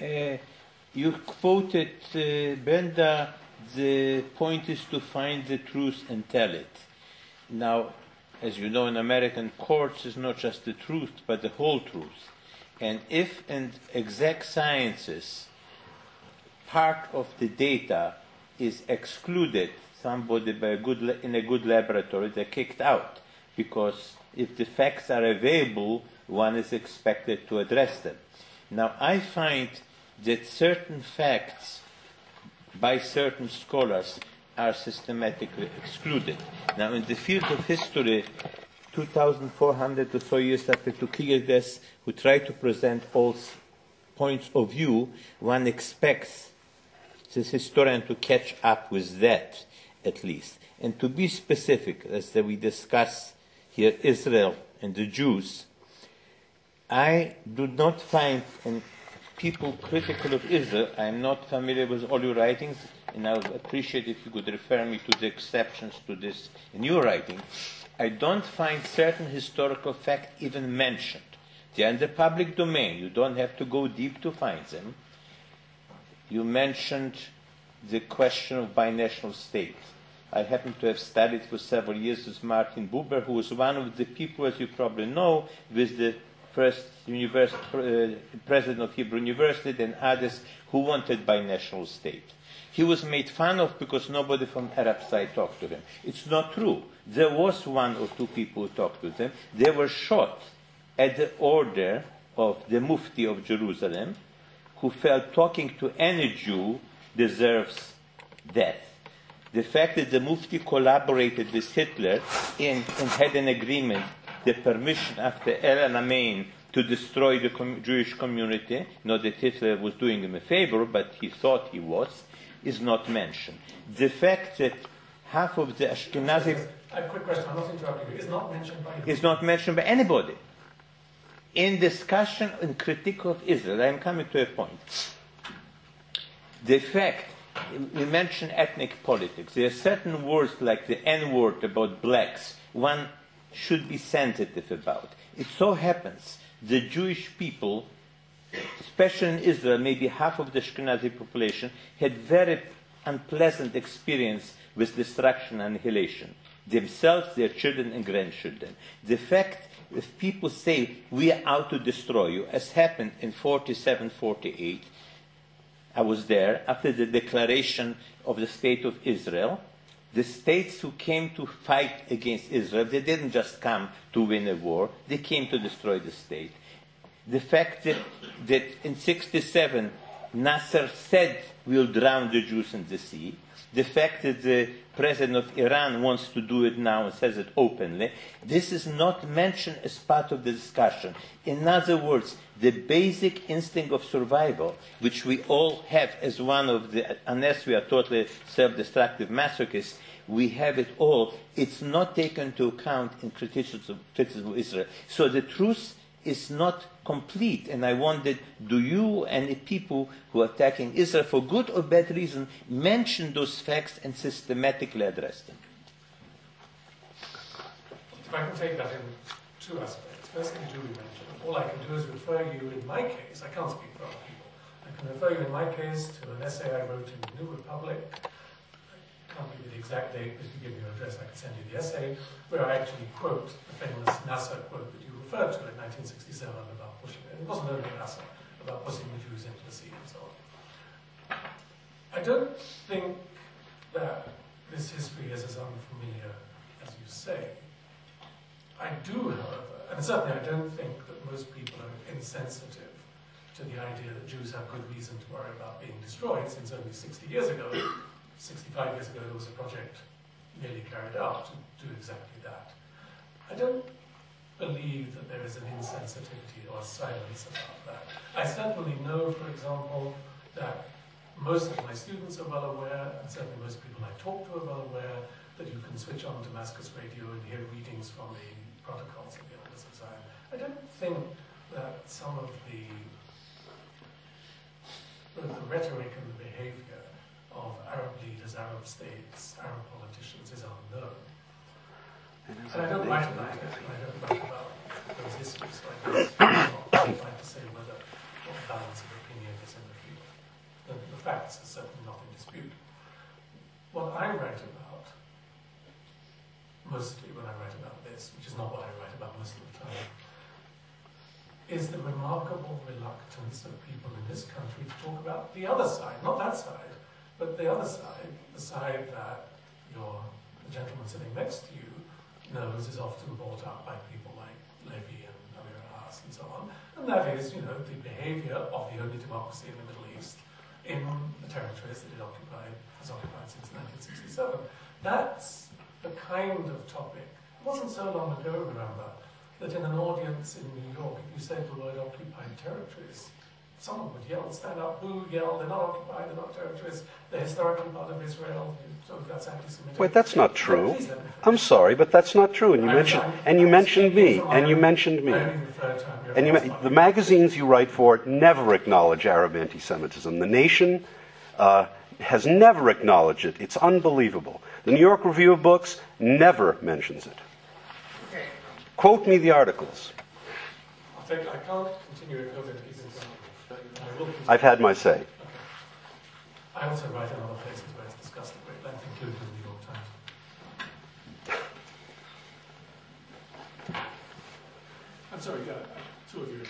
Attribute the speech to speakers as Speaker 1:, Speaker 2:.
Speaker 1: You quoted Brenda, the point is to find the truth and tell it. Now, as you know, in American courts, it's not just the truth, but the whole truth. And if in exact sciences, part of the data is excluded, somebody in a good laboratory, they're kicked out. Because if the facts are available, one is expected to address them. Now, I find that certain facts by certain scholars are systematically excluded. Now, in the field of history, 2,400 or so years after Thucydides, who tried to present all points of view, one expects this historian to catch up with that, at least. And to be specific, as we discuss here Israel and the Jews, I do not find in people critical of Israel, I am not familiar with all your writings, and I would appreciate if you could refer me to the exceptions to this in your writing. I don't find certain historical facts even mentioned. They are in the public domain. You don't have to go deep to find them. You mentioned the question of binational states. I happen to have studied for several years with Martin Buber, who was one of the people, as you probably know, with the first president of Hebrew University and others who wanted binational state. He was made fun of because nobody from Arab side talked to him. It's not true. There was one or two people who talked to them. They were shot at the order of the Mufti of Jerusalem, who felt talking to any Jew deserves death. The fact that the Mufti collaborated with Hitler and had an agreement, the permission after El Alamein to destroy the Jewish community, not that Hitler was doing him a favor, but he thought he was, is not mentioned. The fact that half of the Ashkenazi...
Speaker 2: A quick question, I'm not interrupting you. Is not mentioned by you.
Speaker 1: Is not mentioned by anybody. In discussion and critique of Israel, I am coming to a point. The fact, we mentioned ethnic politics. There are certain words like the N-word about blacks one should be sensitive about. It so happens the Jewish people, especially in Israel, maybe half of the Ashkenazi population, had very unpleasant experience with destruction and annihilation. Themselves, their children and grandchildren. The fact if people say, we are out to destroy you, as happened in 47, 48, I was there, after the declaration of the State of Israel, the states who came to fight against Israel, they didn't just come to win a war, they came to destroy the state. The fact that in 67, Nasser said, we'll drown the Jews in the sea, the fact that the president of Iran wants to do it now and says it openly, this is not mentioned as part of the discussion. In other words, the basic instinct of survival, which we all have as one of the, unless we are totally self-destructive masochists, we have it all. It's not taken into account in criticism of Israel. So the truth is not complete. And I wondered, do you and the people who are attacking Israel for good or bad reason mention those facts and systematically address them?
Speaker 2: If I can take that in two aspects. First thing you do mention, all I can do is refer you in my case, I can't speak for other people, I can refer you in my case to an essay I wrote in the New Republic. I can't give you the exact date, but if you give me your address I can send you the essay, where I actually quote the famous Nasser quote that you referred to in 1967 about pushing it. It wasn't only Nasser, about pushing the Jews into the sea and so on. I don't think that this history is as unfamiliar as you say. I do, however, and certainly I don't think that most people are insensitive to the idea that Jews have good reason to worry about being destroyed, since only 65 years ago, there was a project nearly carried out to do exactly that. I don't believe that there is an insensitivity or silence about that. I certainly know, for example, that most of my students are well aware, and certainly most people I talk to are well aware, that you can switch on Damascus radio and hear readings from the protocols of the Elders of Zion. I don't think that some of both the rhetoric and the behavior of Arab leaders, Arab states, Arab politicians is unknown. And I don't write about it, and I don't write about those issues, so I don't qualify to say what balance of opinion is in facts are certainly not in dispute. What I write about, mostly when I write about this, which is not what I write about most of the time, is the remarkable reluctance of people in this country to talk about the other side, not that side, but the other side, the side that the gentleman sitting next to you knows is often brought up by people like Levy and Amir Haas and so on, and that is, the behavior of the only democracy in the Middle East in the territories that has occupied since 1967. That's the kind of topic. It wasn't so long ago, remember, that in an audience in New York, if you said the word occupied territories, someone would yell, stand up, boo, yell, they're not occupied, they're not territories, they're historically part of Israel, so that's anti-Semitic.
Speaker 3: Wait, that's not true. I'm sorry, but that's not true. And you mentioned me. The magazines you write for never acknowledge Arab anti-Semitism. The Nation has never acknowledged it. It's unbelievable. The New York Review of Books never mentions it.
Speaker 2: Okay.
Speaker 3: Quote me the articles.
Speaker 2: I can't continue if you're going to keep it going.
Speaker 3: I've had my say.
Speaker 2: Okay. I also write in other places where it's discussed at great length, including the New York Times. I'm sorry, two of you.